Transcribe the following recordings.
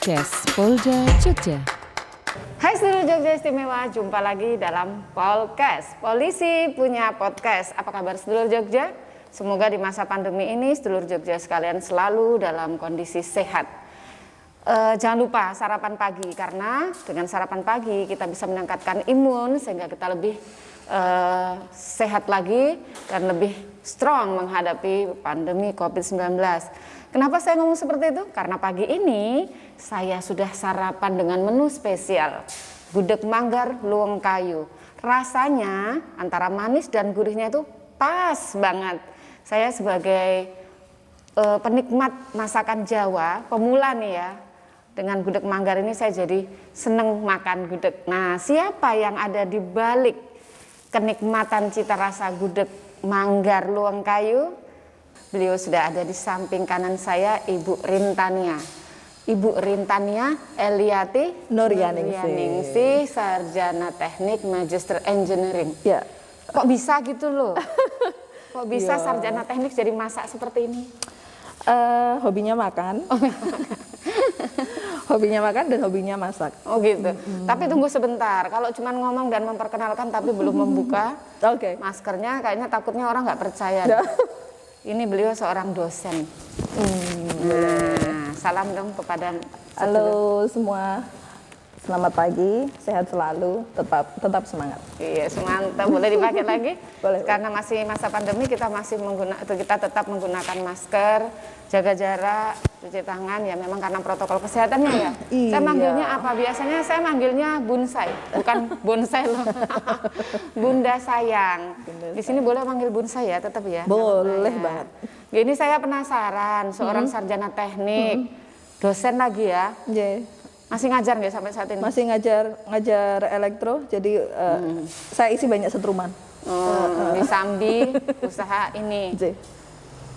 Podcast Polda Jogja. Hai seluruh Jogja Istimewa, jumpa lagi dalam Polcast. Polisi punya podcast. Apa kabar seluruh Jogja? Semoga di masa pandemi ini seluruh Jogja sekalian selalu dalam kondisi sehat. Jangan lupa sarapan pagi, karena dengan sarapan pagi kita bisa meningkatkan imun sehingga kita lebih sehat lagi dan lebih strong menghadapi pandemi COVID-19. Kenapa saya ngomong seperti itu? Karena pagi ini saya sudah sarapan dengan menu spesial gudeg manggar luweng kayu. Rasanya antara manis dan gurihnya itu pas banget. Saya sebagai penikmat masakan Jawa, pemula nih ya, dengan gudeg manggar ini saya jadi seneng makan gudeg. Nah, siapa yang ada di balik kenikmatan cita rasa gudeg manggar luweng kayu? Beliau sudah ada di samping kanan saya, Ibu Rintania. Ibu Rintania Eliati Nuryaningsih, sarjana teknik Magister Engineering. Ya. Kok bisa gitu loh? Kok bisa sarjana teknik jadi masak seperti ini? Hobinya makan. Hobinya makan dan hobinya masak. Oh gitu. Tapi tunggu sebentar. Kalau cuma ngomong dan memperkenalkan tapi belum membuka maskernya, kayaknya takutnya orang nggak percaya. Ini beliau seorang dosen. Nah, salam dong kepada halo semua. Selamat pagi, sehat selalu, tetap semangat. Iya, semantap. Boleh dipakai lagi? Boleh. Karena masih masa pandemi, kita tetap menggunakan masker, jaga jarak, cuci tangan. Ya memang karena protokol kesehatannya ya. Iya. Saya manggilnya apa? Biasanya saya manggilnya bonsai, bukan bonsai loh. Bunda sayang. Di sini boleh manggil bonsai ya, tetap ya. Boleh banget. Ini saya penasaran, seorang sarjana teknik, dosen lagi ya. Yeah. Masih ngajar nggak sampai saat ini? Masih ngajar elektro, jadi saya isi banyak setruman. Disambi usaha ini.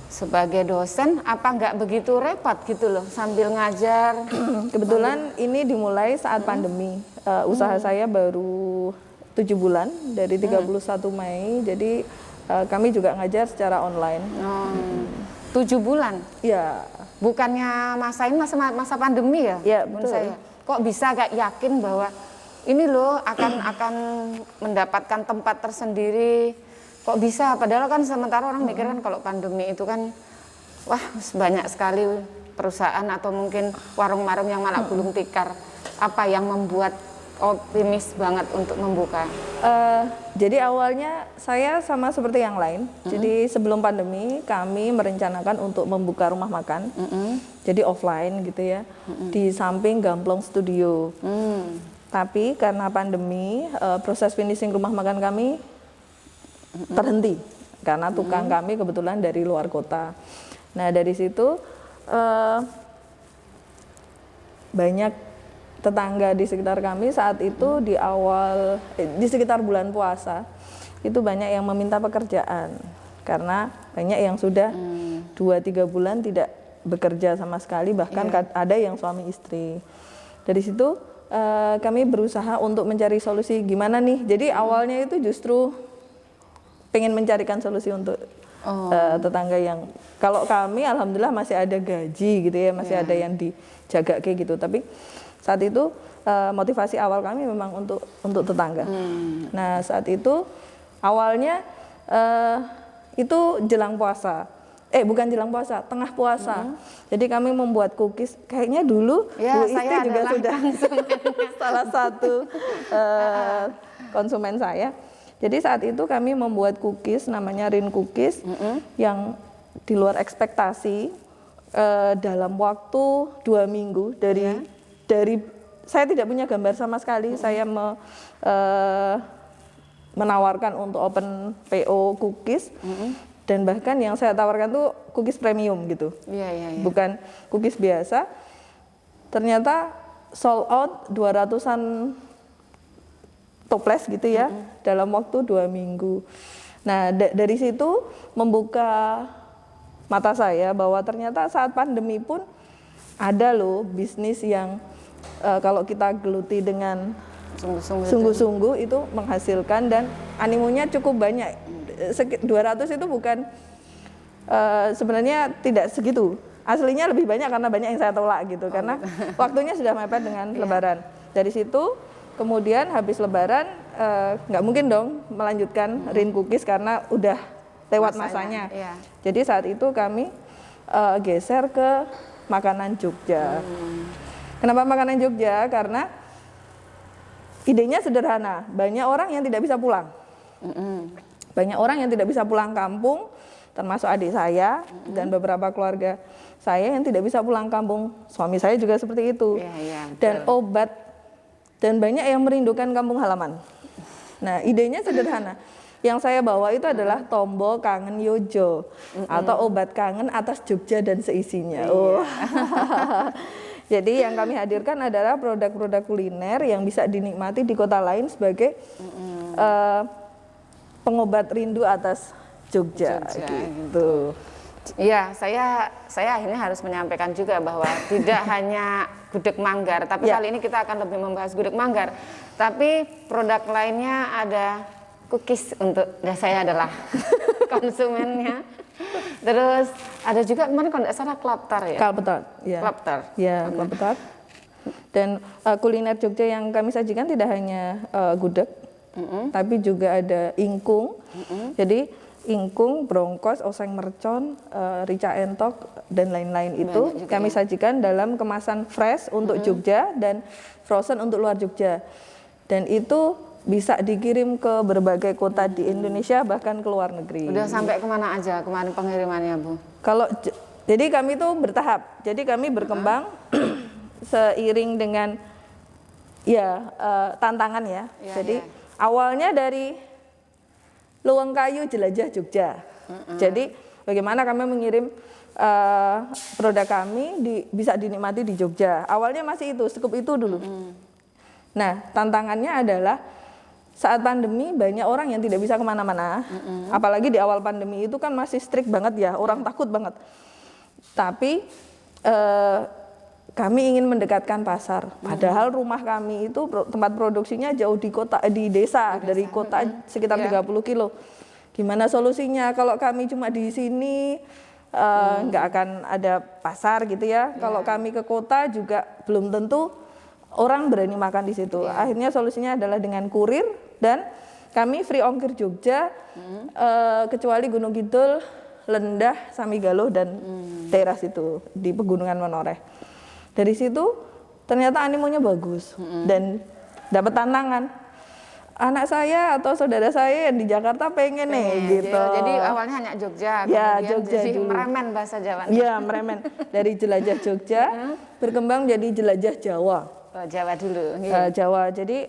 Sebagai dosen, apa nggak begitu repot gitu loh sambil ngajar? Kebetulan ini dimulai saat pandemi. Usaha saya baru 7 bulan, dari 31 Mei, jadi kami juga ngajar secara online. 7 bulan? Ya. Bukannya masa ini masa pandemi ya? Ya, betul. Saya. Kok bisa gak yakin bahwa ini loh akan mendapatkan tempat tersendiri? Kok bisa? Padahal kan sementara orang mikir kan kalau pandemi itu kan wah banyak sekali perusahaan atau mungkin warung-warung yang malah gulung tikar. Apa yang membuat optimis banget untuk membuka? Jadi awalnya saya sama seperti yang lain. Jadi sebelum pandemi kami merencanakan untuk membuka rumah makan. Jadi offline gitu ya. Di samping Gamplong Studio. Tapi karena pandemi proses finishing rumah makan kami terhenti karena tukang kami kebetulan dari luar kota. Nah, dari situ banyak tetangga di sekitar kami saat itu di sekitar bulan puasa itu banyak yang meminta pekerjaan karena banyak yang sudah 2-3 bulan tidak bekerja sama sekali, bahkan ada yang suami istri. Dari situ kami berusaha untuk mencari solusi gimana nih. Jadi awalnya itu justru pengen mencarikan solusi untuk tetangga yang kalau kami alhamdulillah masih ada gaji gitu ya, masih ada yang dijaga kayak gitu. Tapi saat itu motivasi awal kami memang untuk tetangga. Nah, saat itu awalnya itu jelang puasa. Bukan jelang puasa, tengah puasa. Jadi kami membuat cookies. Kayaknya dulu Bu Isti juga sudah salah satu konsumen saya. Jadi saat itu kami membuat cookies namanya Rin Cookies yang di luar ekspektasi. Dalam waktu 2 minggu dari saya tidak punya gambar sama sekali, saya menawarkan untuk open PO cookies dan bahkan yang saya tawarkan tuh cookies premium gitu, bukan cookies biasa. Ternyata sold out 200-an toples gitu ya dalam waktu 2 minggu. Nah dari situ membuka mata saya bahwa ternyata saat pandemi pun ada loh bisnis yang kalau kita geluti dengan sungguh-sungguh itu menghasilkan dan animonya cukup banyak. 200 itu bukan sebenarnya tidak segitu. Aslinya lebih banyak karena banyak yang saya tolak gitu, karena waktunya sudah mepet dengan Lebaran. Dari situ kemudian habis Lebaran nggak mungkin dong melanjutkan Rin Cookies karena udah lewat masanya. Iya. Jadi saat itu kami geser ke makanan Jogja. Kenapa makanan Jogja? Karena idenya sederhana. Banyak orang yang tidak bisa pulang. Banyak orang yang tidak bisa pulang kampung, termasuk adik saya dan beberapa keluarga saya yang tidak bisa pulang kampung. Suami saya juga seperti itu. Dan obat, dan banyak yang merindukan kampung halaman. Nah, idenya sederhana. Yang saya bawa itu adalah tombol kangen Yojo atau obat kangen atas Jogja dan seisinya. Jadi yang kami hadirkan adalah produk-produk kuliner yang bisa dinikmati di kota lain sebagai pengobat rindu atas Jogja. Gitu. Iya, saya akhirnya harus menyampaikan juga bahwa tidak hanya gudeg manggar, tapi kali ini kita akan lebih membahas gudeg manggar. Tapi produk lainnya ada cookies untuk, saya adalah konsumennya. Terus ada juga kemarin kalau tidak salah klaptar ya? Klaptar, ya. Klaptar. Ya, klaptar. Dan kuliner Jogja yang kami sajikan tidak hanya gudeg, tapi juga ada ingkung. Jadi ingkung, brongkos, oseng mercon, rica entok, dan lain-lain itu kami sajikan dalam kemasan fresh untuk Jogja dan frozen untuk luar Jogja. Dan itu bisa dikirim ke berbagai kota di Indonesia bahkan ke luar negeri. Udah sampai kemana aja kemarin pengirimannya, Bu? Jadi kami itu bertahap. Jadi kami berkembang seiring dengan tantangan ya. Jadi awalnya dari Luweng Kayu jelajah Jogja. Jadi bagaimana kami mengirim produk kami bisa dinikmati di Jogja. Awalnya masih itu, skup itu dulu. Nah, tantangannya adalah saat pandemi banyak orang yang tidak bisa kemana-mana. Apalagi di awal pandemi itu kan masih strict banget ya, orang takut banget. Tapi kami ingin mendekatkan pasar. Padahal rumah kami itu tempat produksinya jauh di desa, dari kota sekitar 30 kilo. Gimana solusinya? Kalau kami cuma di sini nggak akan ada pasar gitu ya. Kalau kami ke kota juga belum tentu orang berani makan di situ. Akhirnya solusinya adalah dengan kurir, dan kami free ongkir Jogja, kecuali Gunung Kidul, Lendah, Samigalo, dan daerah situ di Pegunungan Menoreh. Dari situ ternyata animonya bagus dan dapat tantangan. Anak saya atau saudara saya yang di Jakarta pengen gitu. Jadi awalnya hanya Jogja, Jogja jadi dulu. meremen bahasa Jawa. Iya, meremen. Dari jelajah Jogja berkembang jadi jelajah Jawa. Jawa dulu. Jawa. Jadi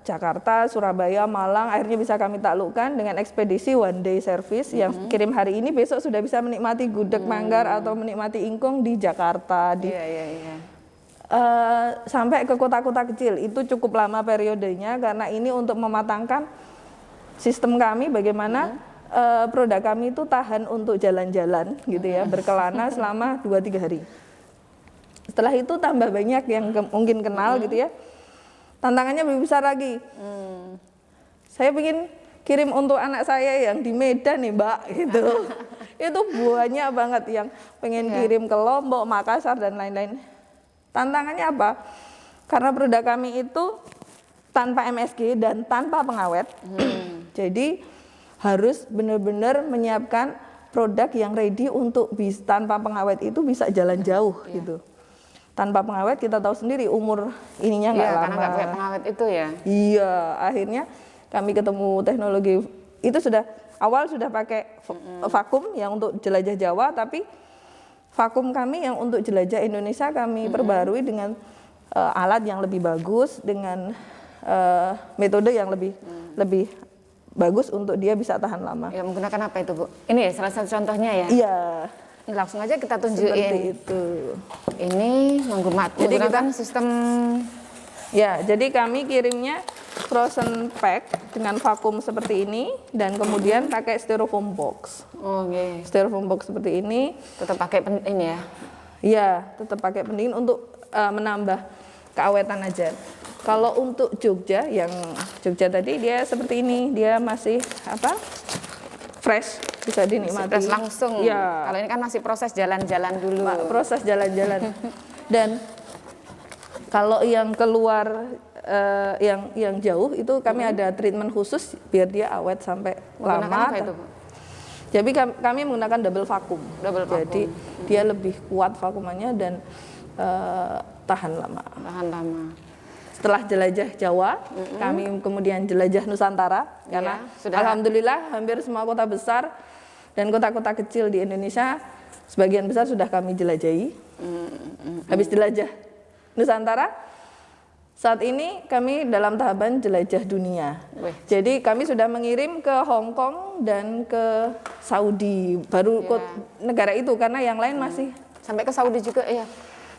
Jakarta, Surabaya, Malang akhirnya bisa kami taklukkan dengan ekspedisi one day service yang kirim hari ini, besok sudah bisa menikmati gudeg manggar atau menikmati ingkung di Jakarta. Sampai ke kota-kota kecil. Itu cukup lama periodenya karena ini untuk mematangkan sistem kami bagaimana produk kami itu tahan untuk jalan-jalan gitu ya, berkelana selama 2-3 hari. Setelah itu tambah banyak yang mungkin kenal gitu ya. Tantangannya lebih besar lagi. Saya ingin kirim untuk anak saya yang di Medan nih, Mbak, gitu. Itu banyak banget yang pengen kirim ke Lombok, Makassar, dan lain-lain. Tantangannya apa? Karena produk kami itu tanpa MSG dan tanpa pengawet. Jadi harus benar-benar menyiapkan produk yang ready untuk tanpa pengawet itu bisa jalan jauh gitu. Tanpa pengawet kita tahu sendiri umur ininya nggak lama. Karena nggak pakai pengawet itu ya. Iya, akhirnya kami ketemu teknologi itu sudah pakai vakum yang untuk jelajah Jawa, tapi vakum kami yang untuk jelajah Indonesia kami perbarui dengan alat yang lebih bagus, dengan metode yang lebih bagus untuk dia bisa tahan lama. Ya, menggunakan apa itu, Bu? Ini salah satu contohnya ya. Iya. Langsung aja kita tunjukin. Seperti itu. Ini menggunakan sistem. Ya, jadi kami kirimnya frozen pack dengan vakum seperti ini dan kemudian pakai styrofoam box. Styrofoam box seperti ini. Tetap pakai ini ya? Iya, tetap pakai pendingin untuk menambah keawetan aja. Kalau untuk Jogja, yang Jogja tadi dia seperti ini, dia masih fresh, bisa dinikmati. Fresh langsung. Ya. Kalau ini kan masih proses jalan-jalan dulu. Proses jalan-jalan. Dan kalau yang keluar yang jauh itu kami ada treatment khusus biar dia awet sampai Menggunakan lama. apa itu, Bu? Jadi kami menggunakan double vakum. Double vakum. Jadi dia lebih kuat vakumannya dan tahan lama. Tahan lama. Setelah jelajah Jawa, kami kemudian jelajah Nusantara karena alhamdulillah hampir semua kota besar dan kota-kota kecil di Indonesia sebagian besar sudah kami jelajahi. Habis jelajah Nusantara, saat ini kami dalam tahapan jelajah dunia. Jadi kami sudah mengirim ke Hong Kong dan ke Saudi, baru negara itu karena yang lain masih. Sampai ke Saudi juga ya?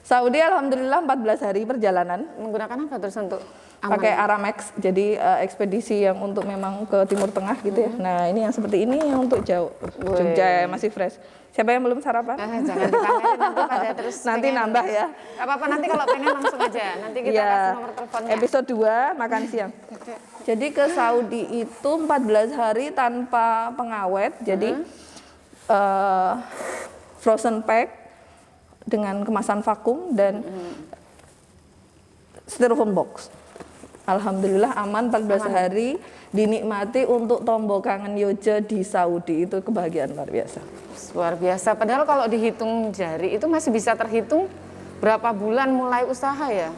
Saudi alhamdulillah 14 hari perjalanan. Menggunakan apa terus untuk aman? Pakai Aramex, jadi ekspedisi yang untuk memang ke Timur Tengah gitu ya. Nah ini yang seperti ini yang untuk jauh, Jogja masih fresh. Siapa yang belum sarapan? Jangan dipamerin nanti pada terus. Nanti nambah ya. Gak apa-apa, nanti kalau pengen langsung aja. Nanti kita kasih nomor teleponnya. Episode 2 makan siang. Jadi ke Saudi itu 14 hari tanpa pengawet, jadi frozen pack dengan kemasan vakum dan styrofoam box. Alhamdulillah aman 14 hari, dinikmati untuk tombol kangen Yoja di Saudi, itu kebahagiaan luar biasa. Luar biasa, padahal kalau dihitung jari itu masih bisa terhitung berapa bulan mulai usaha ya?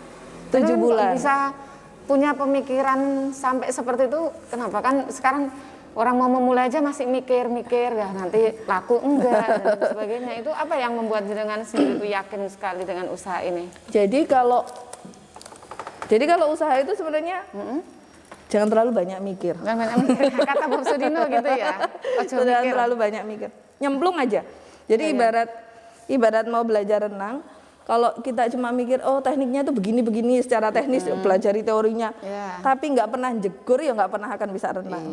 7 bulan. Bisa punya pemikiran sampai seperti itu, kenapa? Kan sekarang orang mau memulai aja masih mikir-mikir, ya nanti laku enggak dan sebagainya. Itu apa yang membuat jenengan sendiri itu yakin sekali dengan usaha ini? Jadi kalau usaha itu sebenarnya jangan terlalu banyak mikir. Jangan banyak mikir. Kata Bob Sudino gitu ya. Jangan terlalu banyak mikir. Nyemplung aja. Jadi ibarat mau belajar renang, kalau kita cuma mikir, oh tekniknya itu begini-begini secara teknis, pelajari teorinya, tapi nggak pernah jegur, ya nggak pernah akan bisa renang.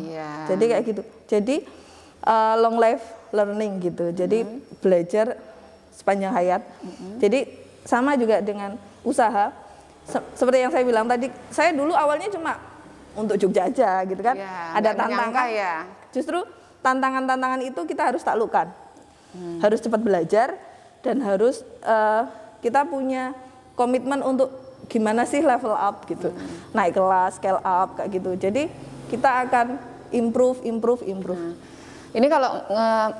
Jadi kayak gitu. Jadi long life learning gitu. Jadi belajar sepanjang hayat. Jadi sama juga dengan usaha. Seperti yang saya bilang tadi, saya dulu awalnya cuma untuk Jogja aja gitu kan. Ada tantangan. Justru tantangan-tantangan itu kita harus taklukkan. Harus cepat belajar dan harus kita punya komitmen untuk gimana sih level up gitu, naik kelas, scale up kayak gitu. Jadi kita akan improve. Ini kalau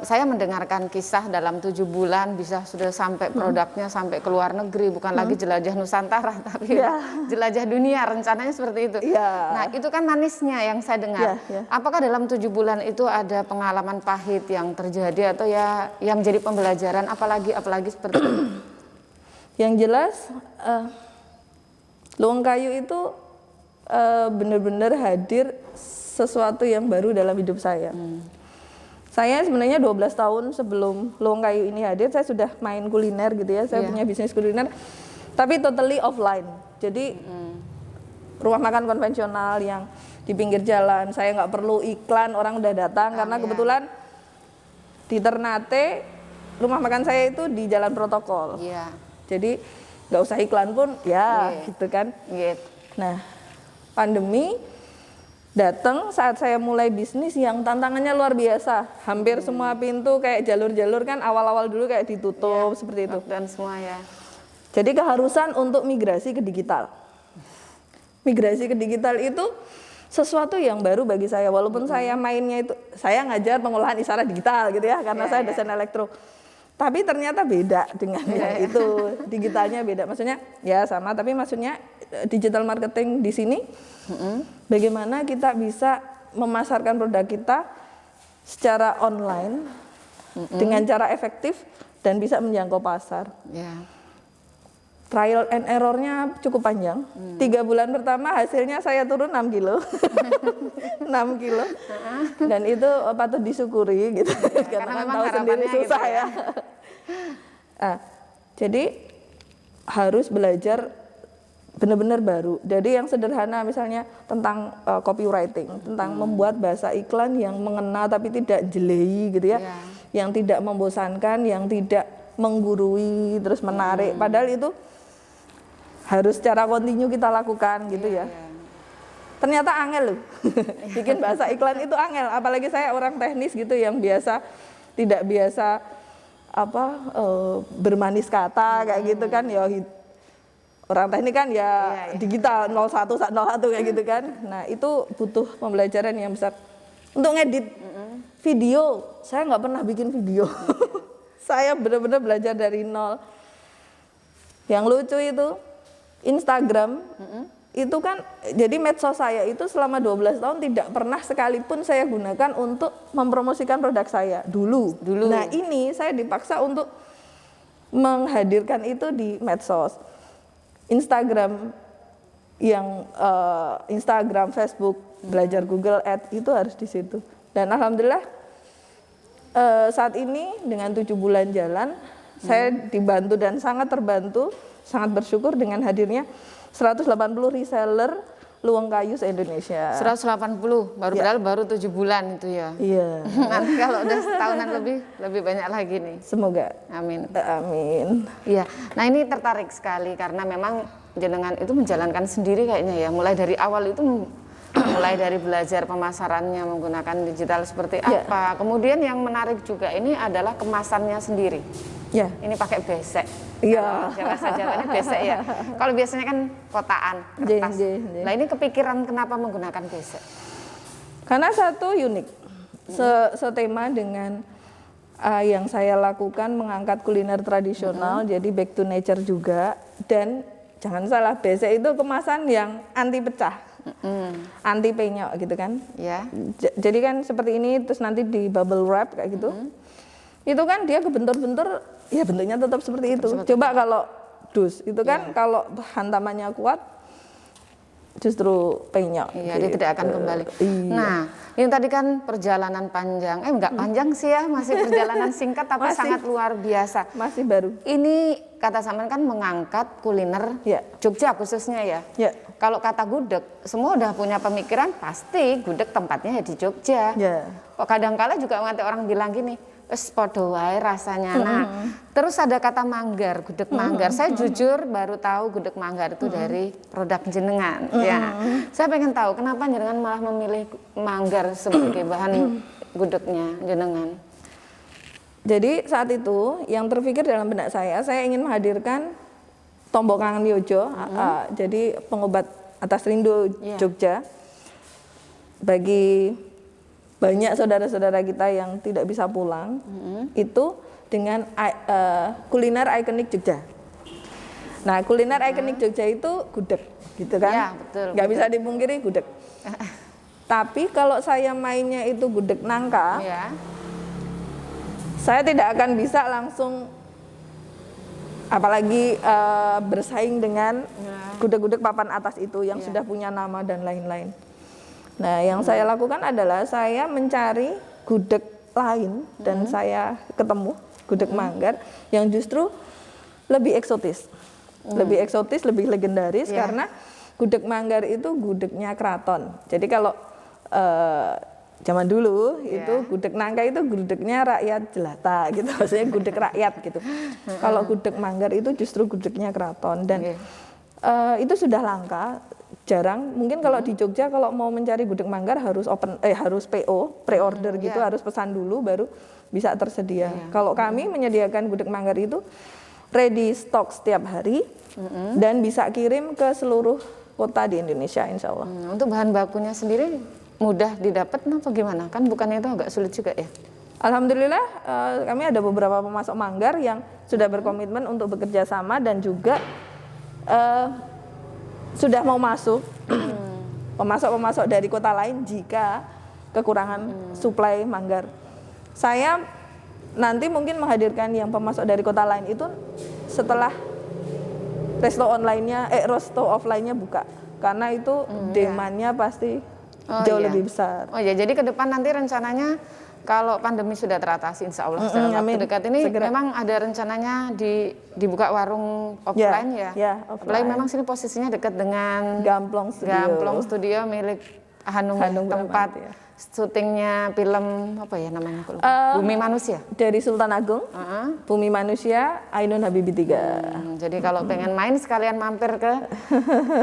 saya mendengarkan kisah dalam 7 bulan bisa sudah sampai produknya sampai ke luar negeri, bukan lagi jelajah Nusantara, tapi jelajah dunia, rencananya seperti itu. Nah itu kan manisnya yang saya dengar. Apakah dalam 7 bulan itu ada pengalaman pahit yang terjadi atau ya yang menjadi pembelajaran, apalagi seperti itu? Yang jelas, Luang Kayu itu benar-benar hadir sesuatu yang baru dalam hidup saya. Saya sebenarnya 12 tahun sebelum Luang Kayu ini hadir, saya sudah main kuliner gitu ya. Saya punya bisnis kuliner, tapi totally offline. Jadi rumah makan konvensional yang di pinggir jalan. Saya nggak perlu iklan, orang udah datang karena kebetulan di Ternate rumah makan saya itu di jalan protokol. Jadi nggak usah iklan pun gitu kan. Nah pandemi datang saat saya mulai bisnis yang tantangannya luar biasa. Hampir semua pintu kayak jalur-jalur kan awal-awal dulu kayak ditutup seperti itu. Dan semua Jadi keharusan untuk migrasi ke digital. Migrasi ke digital itu sesuatu yang baru bagi saya. Walaupun saya mainnya itu, saya ngajar pengolahan isyarat digital gitu ya, karena saya desain elektro. Tapi ternyata beda dengan yang itu, digitalnya beda. Maksudnya ya sama, tapi maksudnya digital marketing di sini, bagaimana kita bisa memasarkan produk kita secara online dengan cara efektif dan bisa menjangkau pasar. Trial and errornya cukup panjang. 3 bulan pertama hasilnya saya turun 6 kilo. 6 kilo. Dan itu patut disyukuri gitu. Karena tahu sendiri susah gitu ya. Jadi harus belajar benar-benar baru. Jadi yang sederhana misalnya tentang copywriting, tentang membuat bahasa iklan yang mengena tapi tidak jeli gitu ya. Yang tidak membosankan, yang tidak menggurui terus menarik. Padahal itu harus secara kontinu kita lakukan gitu ya. ternyata angel loh. Bikin bahasa iklan itu angel, apalagi saya orang teknis gitu yang tidak biasa bermanis kata kayak gitu kan ya. Orang teknik kan ya digital 0101 kayak gitu kan. Nah itu butuh pembelajaran yang besar. Untuk ngedit video, saya nggak pernah bikin video. Saya benar-benar belajar dari nol. Yang lucu itu Instagram, itu kan jadi medsos saya itu selama 12 tahun tidak pernah sekalipun saya gunakan untuk mempromosikan produk saya dulu. Nah ini saya dipaksa untuk menghadirkan itu di medsos. Instagram Instagram, Facebook, belajar Google Ads itu harus di situ. Dan alhamdulillah saat ini dengan 7 bulan jalan, saya dibantu dan sangat terbantu, sangat bersyukur dengan hadirnya 180 reseller luang kayu se-Indonesia. 180, padahal baru 7 bulan itu ya. Iya. Nanti kalau udah setahunan lebih banyak lagi nih. Semoga. Amin. Amin. Iya. Nah ini tertarik sekali karena memang jenengan itu menjalankan sendiri kayaknya ya. Mulai dari awal itu mulai dari belajar pemasarannya menggunakan digital seperti apa. Kemudian yang menarik juga ini adalah kemasannya sendiri. Ya. Ini pakai besek. Iya. Jawa-Jawa ini besek ya. Kalau biasanya kan kotaan, kertas. Nah ini kepikiran kenapa menggunakan besek? Karena satu unik, setema dengan yang saya lakukan mengangkat kuliner tradisional, jadi back to nature juga. Dan jangan salah, besek itu kemasan yang anti pecah, anti penyok gitu kan. Ya. Jadi kan seperti ini, terus nanti di bubble wrap kayak gitu. Itu kan dia kebentur-bentur, ya bentuknya tetap seperti itu. Coba kalau dus, itu kan kalau hantamannya kuat, justru penyok. Iya, dia tidak akan kembali. Iya. Nah, ini tadi kan perjalanan panjang, enggak panjang sih ya, masih perjalanan singkat tapi sangat luar biasa. Masih baru. Ini kata Saman kan mengangkat kuliner Jogja khususnya ya. Kalau kata gudeg, semua udah punya pemikiran pasti gudeg tempatnya ya di Jogja. Kok kadang-kala juga nanti orang bilang gini, wes podo wae rasanya. Nah, terus ada kata manggar, gudeg manggar. Saya jujur baru tahu gudeg manggar itu dari produk jenengan. Ya, saya pengen tahu kenapa jenengan malah memilih manggar sebagai bahan gudegnya jenengan. Jadi saat itu yang terpikir dalam benak saya ingin menghadirkan Tombok Kangen Yojo, jadi pengobat atas rindu Jogja bagi banyak saudara-saudara kita yang tidak bisa pulang, itu dengan kuliner ikonik Jogja. Nah, kuliner ikonik Jogja itu gudeg, gitu kan? Ya, betul. Nggak bisa dipungkiri gudeg. Tapi kalau saya mainnya itu gudeg nangka, saya tidak akan bisa langsung, apalagi bersaing dengan gudeg-gudeg papan atas itu yang sudah punya nama dan lain-lain. Nah, yang saya lakukan adalah saya mencari gudeg lain dan saya ketemu gudeg manggar yang justru lebih eksotis. Lebih eksotis, lebih legendaris karena gudeg manggar itu gudegnya keraton. Jadi kalau zaman dulu itu gudeg nangka itu gudegnya rakyat jelata gitu, maksudnya gudeg rakyat gitu. Kalau gudeg manggar itu justru gudegnya keraton dan itu sudah langka. Jarang, mungkin kalau di Jogja kalau mau mencari gudeg manggar harus harus PO, pre-order gitu, harus pesan dulu baru bisa tersedia. Kalau kami menyediakan gudeg manggar itu ready stock setiap hari dan bisa kirim ke seluruh kota di Indonesia insya Allah. Untuk bahan bakunya sendiri mudah didapat apa gimana? Kan bukannya itu agak sulit juga ya? Alhamdulillah kami ada beberapa pemasok manggar yang sudah berkomitmen untuk bekerja sama dan juga sudah mau masuk pemasok-pemasok dari kota lain jika kekurangan suplai manggar. Saya nanti mungkin menghadirkan yang pemasok dari kota lain itu setelah resto offline-nya buka. Karena itu demand-nya pasti jauh lebih besar. Oh ya, jadi ke depan nanti rencananya kalau pandemi sudah teratasi insya Allah dalam waktu dekat ini memang ada rencananya dibuka warung offline ya. Offline. Memang sini posisinya dekat dengan Gamplong Studio milik Hanung tempat syutingnya film apa ya namanya? Bumi Manusia. Dari Sultan Agung, Bumi Manusia, Ainun Habibie 3. Jadi kalau pengen main sekalian mampir ke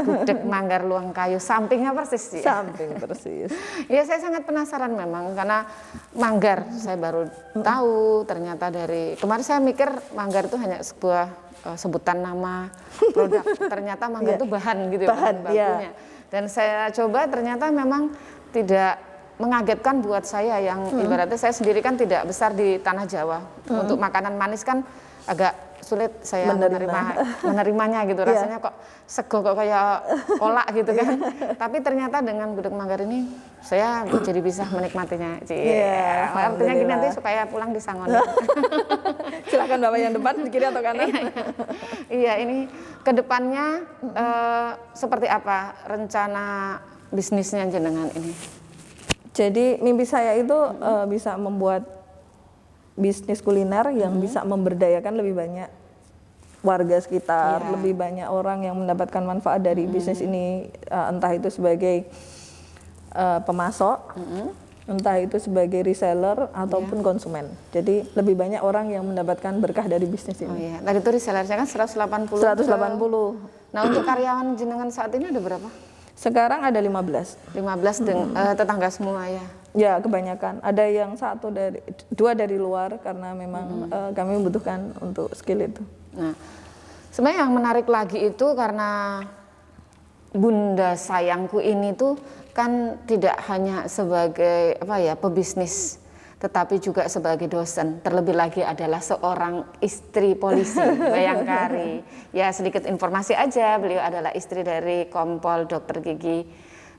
Gudeg Manggar Luang Kayu, sampingnya persis. Samping persis. Ya saya sangat penasaran memang karena Manggar saya baru tahu ternyata dari kemarin saya mikir Manggar itu hanya sebuah sebutan nama produk, ternyata Manggar itu bahan gitu ya, bahan bakunya. Dan saya coba ternyata memang tidak mengagetkan buat saya yang ibaratnya saya sendiri kan tidak besar di tanah Jawa. Untuk makanan manis kan agak sulit saya menerimanya gitu. Rasanya kok sego kok kayak kolak gitu kan. Tapi ternyata dengan Gudeg Manggar ini saya jadi bisa menikmatinya. Artinya gini nanti supaya pulang di Sangon. Silakan Bapak yang depan, di kiri atau kanan. Iya, ini ke depannya seperti apa rencana bisnisnya jenengan ini? Jadi mimpi saya itu bisa membuat bisnis kuliner yang bisa memberdayakan lebih banyak warga sekitar, lebih banyak orang yang mendapatkan manfaat dari bisnis ini, entah itu sebagai pemasok, entah itu sebagai reseller ataupun konsumen. Jadi lebih banyak orang yang mendapatkan berkah dari bisnis ini. Oh iya, tadi itu resellernya kan 180. 180. Nah untuk karyawan jenengan saat ini ada berapa? Sekarang ada 15. 15 tetangga semua ya? Ya kebanyakan. Ada yang dua dari luar karena memang kami membutuhkan untuk skill itu. Nah, sebenarnya yang menarik lagi itu karena Bunda Sayangku ini tuh kan tidak hanya sebagai pebisnis, tetapi juga sebagai dosen. Terlebih lagi adalah seorang istri polisi, Bayangkari. Ya sedikit informasi aja, beliau adalah istri dari Kompol Dr. Gigi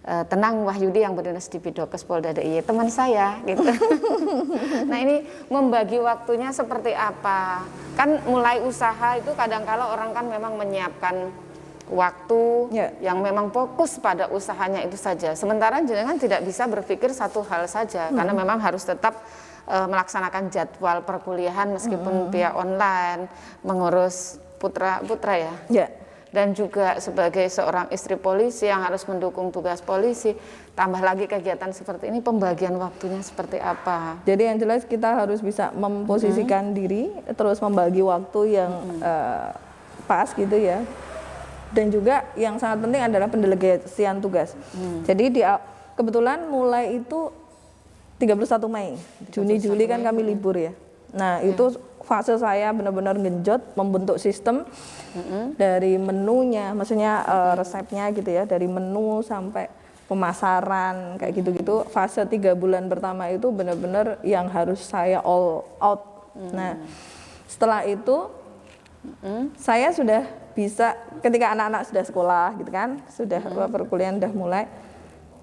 Tenang Wahyudi yang berdinas di Bidokes Polda DIY, teman saya gitu. Nah ini membagi waktunya seperti apa? Kan mulai usaha itu kadang-kala orang kan memang menyiapkan waktu yang memang fokus pada usahanya itu saja. Sementara jenengan tidak bisa berpikir satu hal saja karena memang harus tetap melaksanakan jadwal perkuliahan meskipun via online, mengurus putra ya. Dan juga sebagai seorang istri polisi yang harus mendukung tugas polisi, tambah lagi kegiatan seperti ini, pembagian waktunya seperti apa? Jadi yang jelas kita harus bisa memposisikan diri, terus membagi waktu yang pas gitu ya. Dan juga yang sangat penting adalah pendelegasian tugas. Jadi kebetulan mulai itu 31 Mei, Juni-Juli kan kami libur ya. Nah itu fase saya benar-benar genjot membentuk sistem dari menunya, maksudnya resepnya gitu ya, dari menu sampai pemasaran kayak gitu-gitu. Fase 3 bulan pertama itu benar-benar yang harus saya all out. Nah setelah itu saya sudah bisa, ketika anak-anak sudah sekolah gitu kan, sudah perkuliahan sudah mulai,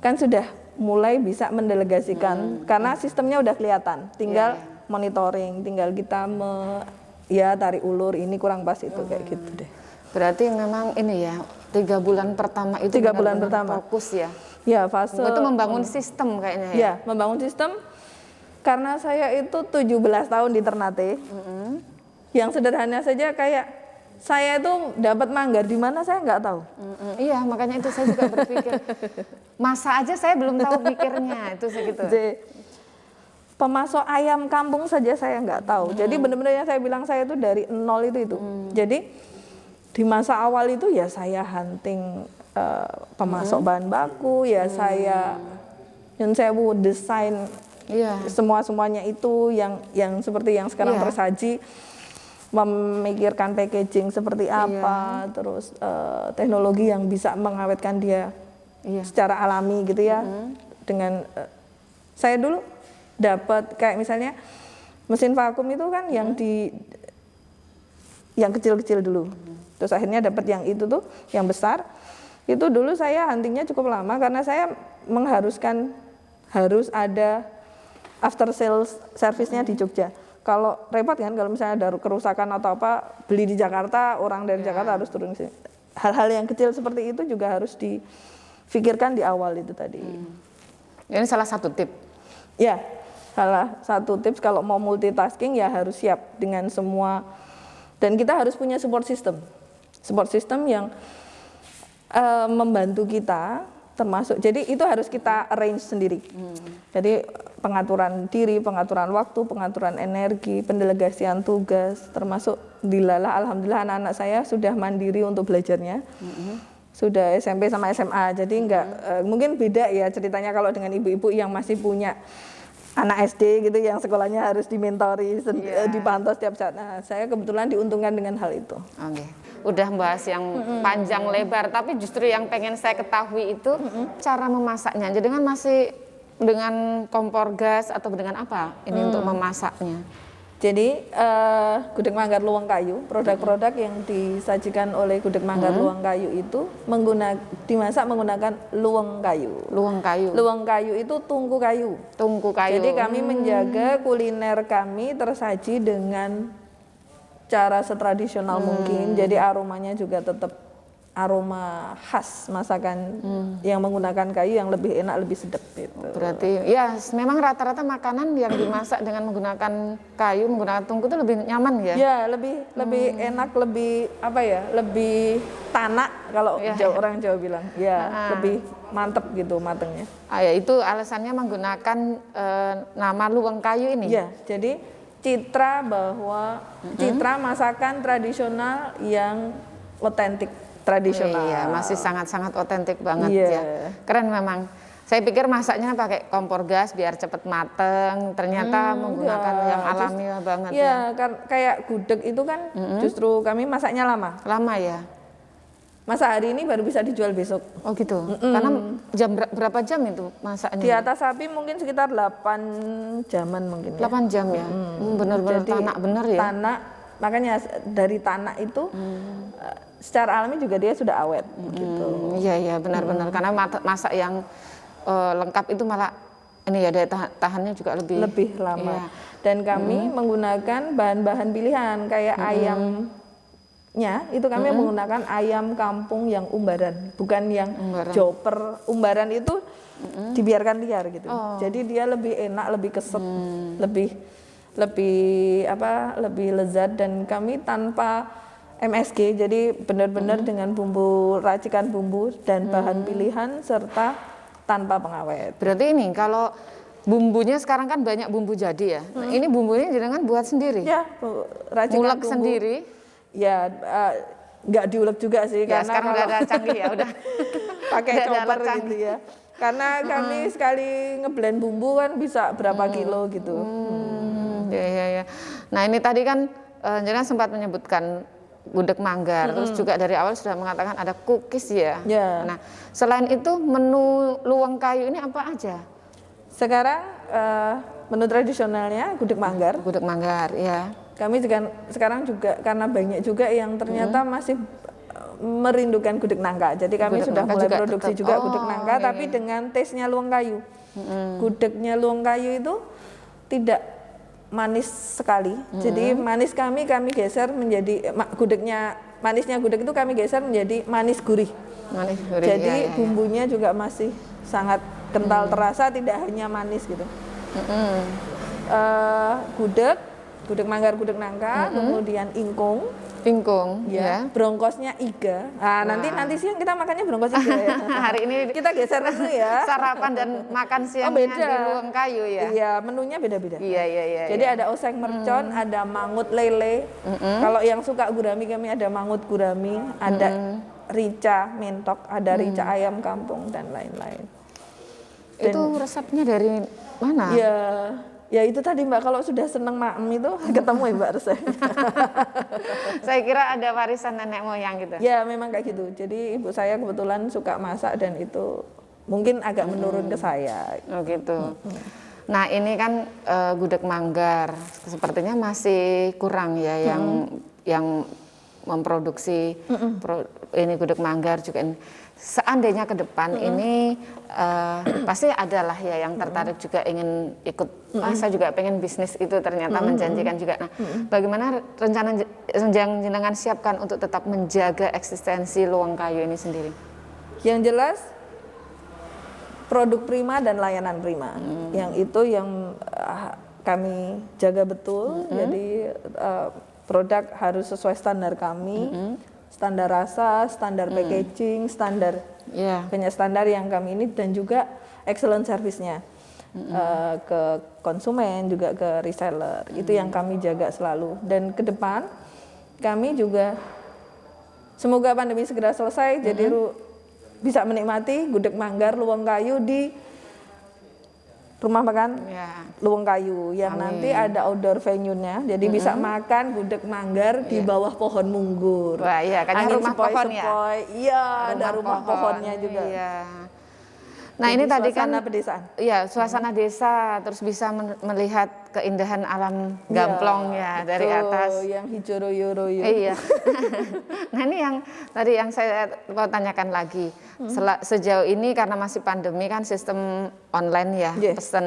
kan sudah mulai bisa mendelegasikan karena sistemnya udah kelihatan, tinggal monitoring, tinggal kita tarik ulur ini kurang pas itu kayak gitu deh. Berarti memang ini ya 3 bulan pertama itu 3 bulan pertama fokus ya. Ya fase itu membangun sistem kayaknya ya. Ya membangun sistem karena saya itu 17 tahun di Ternate. Yang sederhana saja kayak saya itu dapat manggar di mana saya nggak tahu. Iya makanya itu saya juga berpikir masa aja saya belum tahu pikirnya itu segitu. Pemasok ayam kampung saja saya nggak tahu. Jadi benar-benar yang saya bilang saya itu dari nol itu. Jadi di masa awal itu ya saya hunting pemasok bahan baku, ya saya desain semuanya itu yang seperti yang sekarang tersaji, memikirkan packaging seperti apa, terus teknologi yang bisa mengawetkan dia secara alami gitu ya. Dengan saya dulu dapat kayak misalnya mesin vakum itu kan yang kecil-kecil dulu. Terus akhirnya dapat yang itu tuh, yang besar. Itu dulu saya huntingnya cukup lama karena saya mengharuskan harus ada after sales service-nya di Jogja. Kalau repot kan kalau misalnya ada kerusakan atau apa, beli di Jakarta, orang dari Jakarta harus turun ke sini. Hal-hal yang kecil seperti itu juga harus difikirkan di awal itu tadi. Ini salah satu tip. Ya. Salah satu tips kalau mau multitasking ya harus siap dengan semua, dan kita harus punya support system yang membantu kita termasuk. Jadi itu harus kita arrange sendiri. Jadi pengaturan diri, pengaturan waktu, pengaturan energi, pendelegasian tugas, termasuk dilalah alhamdulillah anak-anak saya sudah mandiri untuk belajarnya. Sudah SMP sama SMA. Jadi enggak mungkin beda ya ceritanya kalau dengan ibu-ibu yang masih punya anak SD gitu yang sekolahnya harus dimentori, dipantau setiap saat. Nah, saya kebetulan diuntungkan dengan hal itu. Oke. Udah bahas yang panjang lebar, tapi justru yang pengen saya ketahui itu cara memasaknya. Jadi kan masih dengan kompor gas atau dengan apa ini untuk memasaknya? Jadi gudeg manggar luwang kayu, produk-produk yang disajikan oleh gudeg manggar luwang kayu itu dimasak menggunakan luwang kayu. Luwang kayu. Luwang kayu itu tungku kayu. Tungku kayu. Jadi kami menjaga kuliner kami tersaji dengan cara setradisional mungkin. Jadi aromanya juga tetap aroma khas masakan yang menggunakan kayu yang lebih enak, lebih sedap gitu. Berarti ya memang rata-rata makanan yang dimasak dengan menggunakan kayu, menggunakan tungku itu lebih nyaman ya? Ya, lebih enak, lebih apa ya? Lebih tanak kalau orang Jawa bilang. Ya, lebih mantep gitu matengnya. Ya itu alasannya menggunakan nama luwang kayu ini. Ya, jadi citra bahwa citra masakan tradisional yang otentik. Tradisional. Iya, masih sangat-sangat otentik banget ya. Keren memang. Saya pikir masaknya pakai kompor gas biar cepet mateng, ternyata menggunakan yang alami banget ya. Kayak gudeg itu kan justru kami masaknya lama. Lama ya? Masa hari ini baru bisa dijual besok. Oh gitu? Karena jam berapa jam itu masaknya? Di atas api mungkin sekitar 8 jaman mungkin ya. 8 jam ya? Benar-benar tanak bener ya? Tanak, makanya dari tanak itu secara alami juga dia sudah awet gitu. Iya benar-benar karena masak yang lengkap itu malah ini ya daya tahannya juga lebih lama. Iya. Dan kami menggunakan bahan-bahan pilihan kayak ayamnya itu kami menggunakan ayam kampung yang umbaran, bukan yang joper. Umbaran itu dibiarkan liar gitu. Jadi dia lebih enak, lebih keset, lebih lezat dan kami tanpa MSG, jadi benar-benar dengan bumbu racikan bumbu dan bahan pilihan serta tanpa pengawet. Berarti ini kalau bumbunya sekarang kan banyak bumbu jadi ya. Nah, ini bumbunya jenengan buat sendiri? Ya, racikan Ulek bumbu sendiri? Ya, nggak diulek juga sih. Ya, karena sekarang udah ada canggih ya, udah pakai chopper gitu ya. Karena kami sekali ngeblend bumbu kan bisa berapa kilo gitu. Ya. Nah ini tadi kan jenengan sempat menyebutkan gudeg manggar, terus juga dari awal sudah mengatakan ada cookies ya. Nah, selain itu menu luwang kayu ini apa aja? Sekarang menu tradisionalnya gudeg manggar. Gudeg manggar, ya. Kami juga sekarang juga karena banyak juga yang ternyata masih merindukan gudeg nangka. Jadi kami sudah mulai produksi juga gudeg nangka, tapi dengan taste-nya luwang kayu. Gudegnya luwang kayu itu tidak manis sekali. Jadi manis kami geser menjadi manisnya gudeg itu kami geser menjadi manis gurih. Manis gurih. Jadi bumbunya juga masih sangat kental terasa, tidak hanya manis gitu. Gudeg manggar, gudeg nangka, kemudian ingkung, brongkosnya iga. Nah, nanti siang kita makannya brongkos iga ya. Hari ini kita geser dulu ya. Sarapan dan makan siangnya di luwang kayu ya. Iya, menunya beda-beda. Iya. Jadi ada oseng mercon, ada mangut lele. Kalau yang suka gurami kami ada mangut gurami, ada rica mentok, ada rica ayam kampung dan lain-lain. Itu resepnya dari mana? Ya itu tadi Mbak, kalau sudah seneng maem itu ketemu ya Mbak resepnya. Saya kira ada warisan nenek moyang gitu. Ya memang kayak gitu. Jadi ibu saya kebetulan suka masak dan itu mungkin agak menurun ke saya. Oh gitu. Nah ini kan gudeg manggar sepertinya masih kurang ya yang memproduksi ini gudeg manggar juga. Seandainya ke depan ini pasti adalah ya yang tertarik juga ingin ikut. Saya juga pengen bisnis itu ternyata menjanjikan juga. Nah, bagaimana rencana yang jenengan siapkan untuk tetap menjaga eksistensi luwang kayu ini sendiri? Yang jelas produk prima dan layanan prima. Yang itu yang kami jaga betul. Jadi produk harus sesuai standar kami. Standar rasa, standar packaging, standar Ya. banyak standar yang kami ini dan juga excellent service-nya ke konsumen juga ke reseller. Itu yang kami jaga selalu. Dan ke depan kami juga semoga pandemi segera selesai jadi bisa menikmati gudeg manggar Luwung Kayu di rumah makan Ya. Luwung Kayu yang nanti ada outdoor venue-nya, jadi bisa makan gudeg manggar di bawah pohon munggur. Wah, iya, kayaknya Angin rumah pohon ya. sepoi-sepoi. Iya, ada rumah pohonnya juga. Iya. Nah, Jadi ini tadi kan suasana pedesaan. Iya, suasana desa, terus bisa melihat keindahan alam Gamplong ya dari Betul, atas. yang hijau royo-royo. Iya. Nah, ini yang tadi yang saya mau tanyakan lagi. Sejauh ini karena masih pandemi kan sistem online ya, Yes. pesen.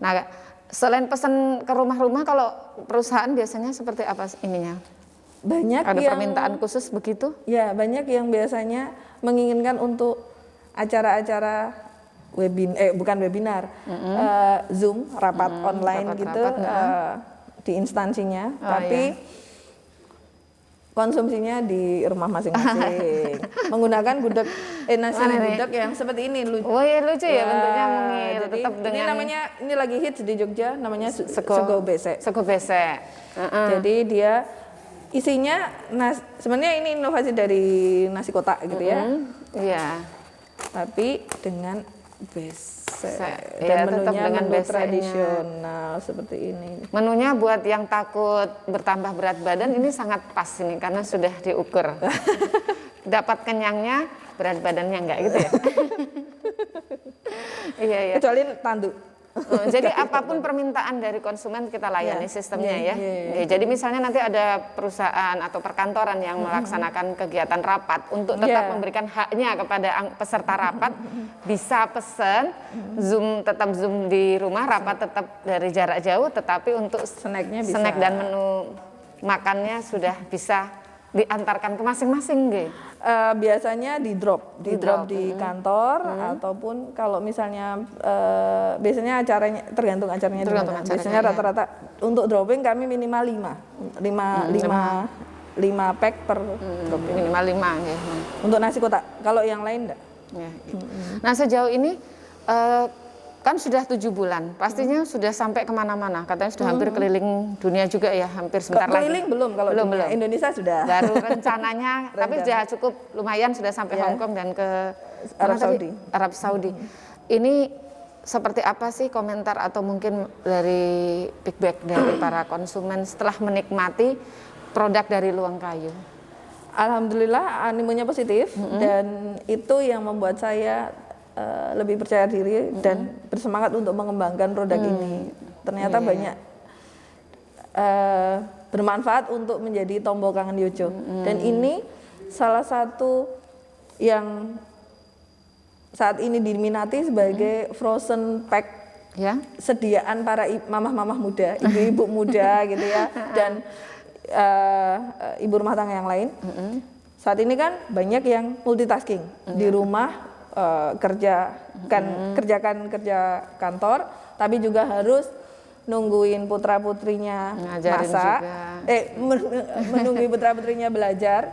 Nah, selain pesen ke rumah-rumah, kalau perusahaan biasanya seperti apa ininya? Banyak Ada yang permintaan khusus begitu? Ya, banyak yang biasanya menginginkan untuk acara-acara bukan webinar, Zoom, rapat online rapat-rapat, gitu di instansinya, tapi konsumsinya di rumah masing-masing. Menggunakan nasi gudeg yang seperti ini lucu. Oh iya, lucu ya bentuknya mungil, Jadi tetap ini dengan namanya lagi hits di Jogja, namanya sego besek. Sego besek. Jadi dia isinya sebenarnya ini inovasi dari nasi kotak gitu ya. Iya. Tapi dengan besek Ya, dan tetap menunya dengan menu beseknya. tradisional seperti ini. Menunya buat yang takut bertambah berat badan ini sangat pas ini karena sudah diukur. Dapat kenyangnya, berat badannya enggak gitu ya. Iya, iya. Kecuali tanduk. Jadi apapun permintaan dari konsumen kita layani sistemnya ya. Oke, jadi misalnya nanti ada perusahaan atau perkantoran yang melaksanakan kegiatan rapat untuk tetap memberikan haknya kepada peserta rapat, bisa pesen tetap Zoom di rumah, rapat tetap dari jarak jauh, tetapi untuk Snacknya bisa. snack dan menu makannya sudah bisa diantarkan ke masing-masing gitu. Biasanya di drop di kantor ataupun kalau misalnya biasanya acaranya tergantung acaranya di mana. Biasanya rata-rata untuk dropping kami minimal 5 pack per dropping. Minimal 5 ya. Untuk nasi kotak. Kalau yang lain enggak. Ya, gitu. Nah, sejauh ini kan sudah 7 bulan, pastinya sudah sampai kemana-mana. Katanya sudah hampir keliling dunia juga ya, hampir sebentar lagi. Keliling belum kalau belum. Indonesia sudah. Baru rencananya, tapi sudah cukup lumayan sudah sampai Hong Kong dan ke Arab Saudi. Ini seperti apa sih komentar atau mungkin dari feedback dari para konsumen setelah menikmati produk dari Luwung Kayu? Alhamdulillah animonya positif dan itu yang membuat saya lebih percaya diri dan bersemangat untuk mengembangkan produk ini. Ternyata banyak bermanfaat untuk menjadi tombol kangen Yojo. Dan ini salah satu yang saat ini diminati sebagai frozen pack Ya. sediaan para mamah-mamah muda, ibu-ibu muda gitu ya, dan ibu rumah tangga yang lain. Saat ini kan banyak yang multitasking di rumah, kerja kantor, tapi juga harus nungguin putra putrinya masak, menungguin putra putrinya belajar.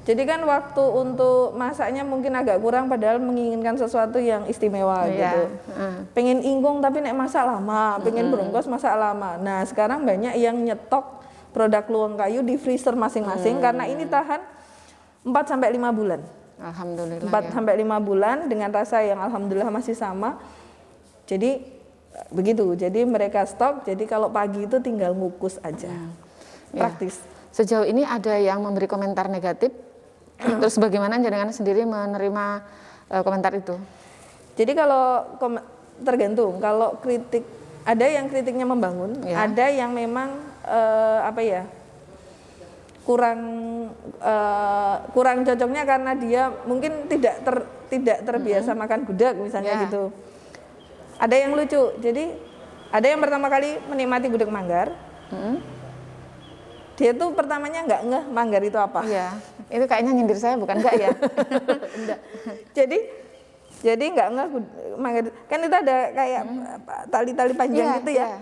Jadi kan waktu untuk masaknya mungkin agak kurang, padahal menginginkan sesuatu yang istimewa gitu. Pengen ingkung tapi nek masak lama, pengen berongkos masak lama. Nah sekarang banyak yang nyetok produk Luwung Kayu di freezer masing-masing karena ini tahan 4-5 bulan. Alhamdulillah. 4-5 bulan dengan rasa yang alhamdulillah masih sama. Jadi begitu. Jadi mereka stok. Jadi kalau pagi itu tinggal ngukus aja. Praktis. Sejauh ini ada yang memberi komentar negatif. Terus bagaimana jenengan sendiri menerima komentar itu? Jadi kalau tergantung. Kalau kritik, ada yang kritiknya membangun, ada yang memang kurang cocoknya karena dia mungkin tidak terbiasa makan gudeg misalnya gitu. Ada yang lucu. Jadi ada yang pertama kali menikmati gudeg manggar. Dia tuh pertamanya nggak ngeh manggar itu apa. Iya. Itu kayaknya nyindir saya bukan enggak ya? Enggak. Jadi nggak ngeh manggar. Kan itu ada kayak tali-tali panjang gitu ya.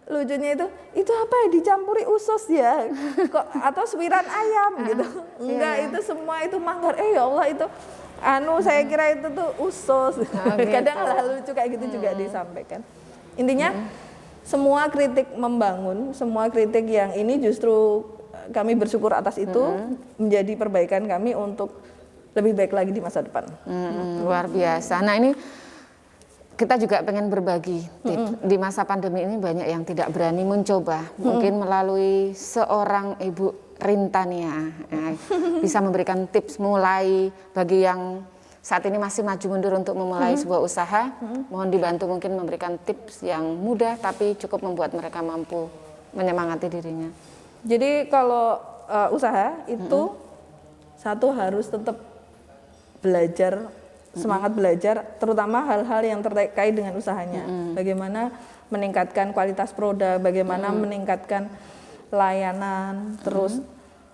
lucunya itu apa ya, dicampuri usus ya kok, atau suiran ayam gitu. Enggak, itu semua itu manggar. Ya Allah, itu saya kira itu tuh usus. Gitu. Kadang hal lucu kayak gitu juga disampaikan. Intinya semua kritik membangun, semua kritik yang ini justru kami bersyukur atas itu menjadi perbaikan kami untuk lebih baik lagi di masa depan. Luar biasa. Nah, ini kita juga pengen berbagi tips. Di masa pandemi ini banyak yang tidak berani mencoba, mungkin melalui seorang Ibu Rintania bisa memberikan tips mulai bagi yang saat ini masih maju mundur untuk memulai sebuah usaha. Mohon dibantu mungkin memberikan tips yang mudah tapi cukup membuat mereka mampu menyemangati dirinya. Jadi kalau usaha itu satu, harus tetap belajar, semangat belajar, terutama hal-hal yang terkait dengan usahanya. Bagaimana meningkatkan kualitas produk, bagaimana meningkatkan layanan, terus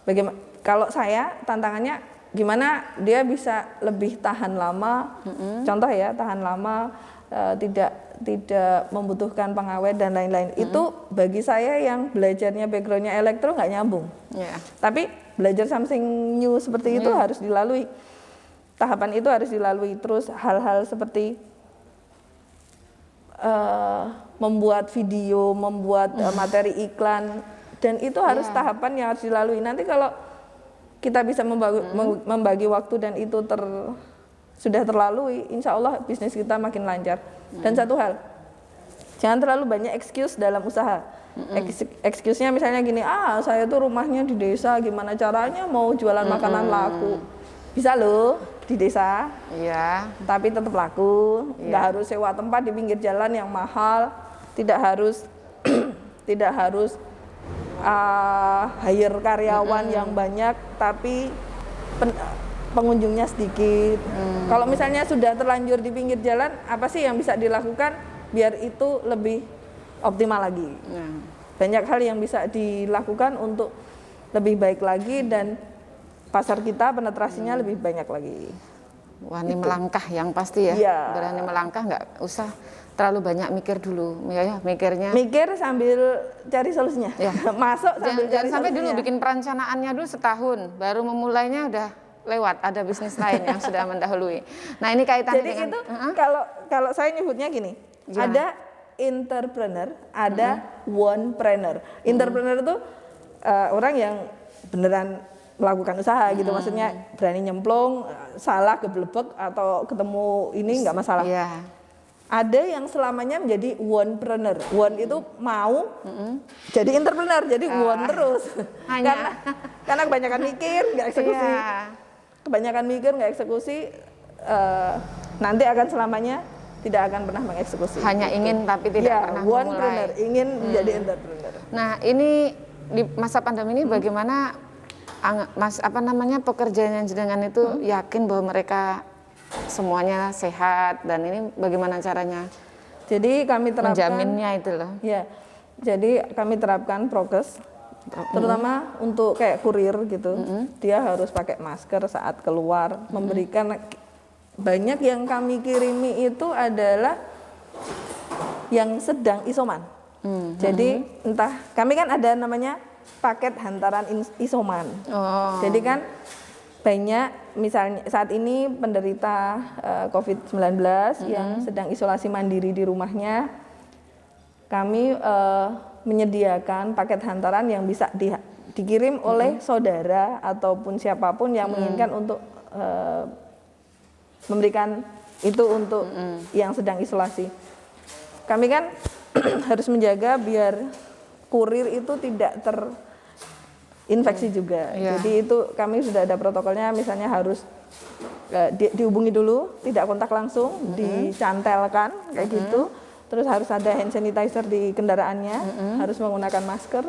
bagaimana, kalau saya tantangannya gimana dia bisa lebih tahan lama. Contoh ya, tahan lama, tidak membutuhkan pengawet dan lain-lain. Itu bagi saya yang belajarnya backgroundnya elektro nggak nyambung. Tapi belajar something new seperti itu harus dilalui. Tahapan itu harus dilalui. Terus hal-hal seperti membuat video, membuat materi iklan, dan itu harus tahapan yang harus dilalui. Nanti kalau kita bisa membagi waktu dan itu sudah terlalui, insya Allah bisnis kita makin lancar. Dan satu hal, jangan terlalu banyak excuse dalam usaha. Excuse-nya misalnya gini, saya tuh rumahnya di desa, gimana caranya mau jualan makanan laku. Bisa loh di desa, tapi tetap laku. Nggak harus sewa tempat di pinggir jalan yang mahal, tidak harus tidak harus hire karyawan yang banyak tapi pengunjungnya sedikit. Kalau misalnya sudah terlanjur di pinggir jalan, apa sih yang bisa dilakukan biar itu lebih optimal lagi? Banyak hal yang bisa dilakukan untuk lebih baik lagi dan pasar kita penetrasinya lebih banyak lagi. Wani melangkah yang pasti ya. Berani melangkah, nggak usah terlalu banyak mikir dulu, mikir sambil cari solusinya. Masuk sambil jangan sampai dulu bikin perencanaannya dulu setahun, baru memulainya udah lewat, ada bisnis lain yang sudah mendahului. Nah, ini kaitannya jadi dengan itu kalau saya nyebutnya gini, ada entrepreneur, ada onepreneur. Entrepreneur itu orang yang beneran melakukan usaha gitu, maksudnya berani nyemplung, salah keblebek atau ketemu ini nggak masalah. Ada yang selamanya menjadi onepreneur. One itu mau jadi entrepreneur, jadi one terus. Karena kebanyakan mikir nggak eksekusi. Kebanyakan mikir nggak eksekusi, nanti akan selamanya tidak akan pernah mengeksekusi. Hanya ingin tapi tidak pernah memulai. Onepreneur, ingin menjadi entrepreneur. Nah, ini di masa pandemi ini bagaimana pekerjaan yang jenengan itu yakin bahwa mereka semuanya sehat, dan ini bagaimana caranya? Jadi kami terapkan menjaminnya itu loh. Ya. Jadi kami terapkan prokes, terutama untuk kayak kurir gitu. Dia harus pakai masker saat keluar, memberikan banyak yang kami kirimi itu adalah yang sedang isoman. Jadi entah, kami kan ada namanya paket hantaran isoman. Jadi kan banyak, misalnya saat ini penderita COVID-19 yang sedang isolasi mandiri di rumahnya, kami menyediakan paket hantaran yang bisa dikirim oleh saudara ataupun siapapun yang menginginkan untuk memberikan itu untuk yang sedang isolasi. Kami kan harus menjaga biar kurir itu tidak terinfeksi juga. Jadi itu kami sudah ada protokolnya, misalnya harus dihubungi dulu, tidak kontak langsung, dicantelkan kayak gitu. Terus harus ada hand sanitizer di kendaraannya, harus menggunakan masker,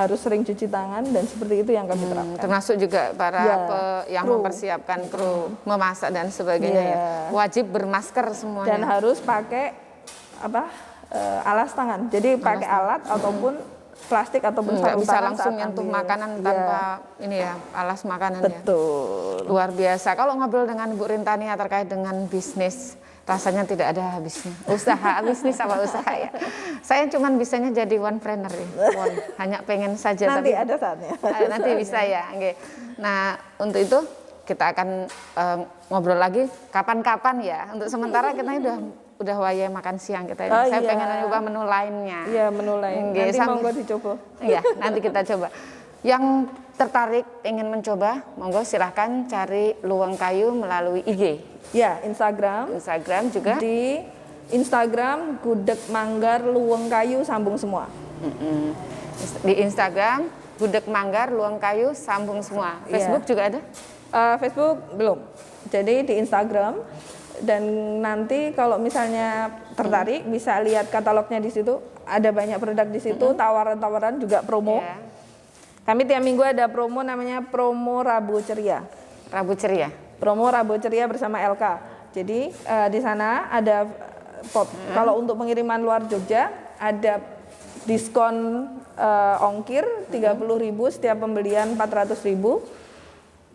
harus sering cuci tangan, dan seperti itu yang kami terapkan. Termasuk juga para yang kru, mempersiapkan kru, memasak dan sebagainya ya. Wajib bermasker semuanya. Dan harus pakai alas tangan. Jadi pakai alat ataupun plastik ataupun sarung tangan. Bisa langsung nyentuh makanan tanpa ini ya, alas makanan. Betul. Luar biasa. Kalau ngobrol dengan Bu Rintania terkait dengan bisnis rasanya tidak ada habisnya. Usaha bisnis sama usaha ya. Saya cuman bisanya jadi onepreneur ya. Hanya pengen saja Nanti tapi ada saatnya. nanti bisa ya. Oke. Nah, untuk itu kita akan ngobrol lagi kapan-kapan ya. Untuk sementara kita udah waya makan siang kita. Oh, Saya iya. pengen nyoba menu lainnya. Iya, menu lain. Nggih, Nanti monggo dicoba. Iya, nanti kita coba. Yang tertarik ingin mencoba, monggo silahkan cari Luweng Kayu melalui IG. Ya, Instagram. Instagram juga. Di Instagram Gudeg Manggar Luweng Kayu sambung semua. Di Instagram Gudeg Manggar Luweng Kayu sambung semua. Facebook juga ada? Facebook belum. Jadi di Instagram, dan nanti kalau misalnya tertarik bisa lihat katalognya di situ. Ada banyak produk di situ, tawaran-tawaran juga promo. Ya. Kami tiap minggu ada promo namanya promo Rabu Ceria. Rabu Ceria. Promo Rabu Ceria bersama LK. Jadi di sana ada kalau untuk pengiriman luar Jogja ada diskon ongkir 30.000 setiap pembelian 400.000.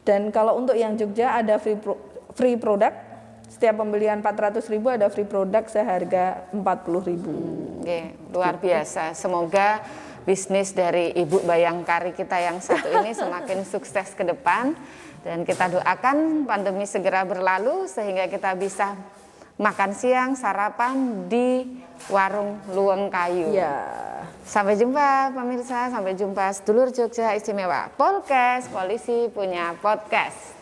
Dan kalau untuk yang Jogja ada free product, setiap pembelian 400.000 ada free product seharga 40.000. Oke, luar biasa. Semoga bisnis dari Ibu Bayangkari kita yang satu ini semakin sukses ke depan, dan kita doakan pandemi segera berlalu sehingga kita bisa makan siang, sarapan di warung Luweng Kayu. Ya. Sampai jumpa pemirsa, sampai jumpa sedulur Jogja Istimewa Polkes, Polisi Punya Podcast.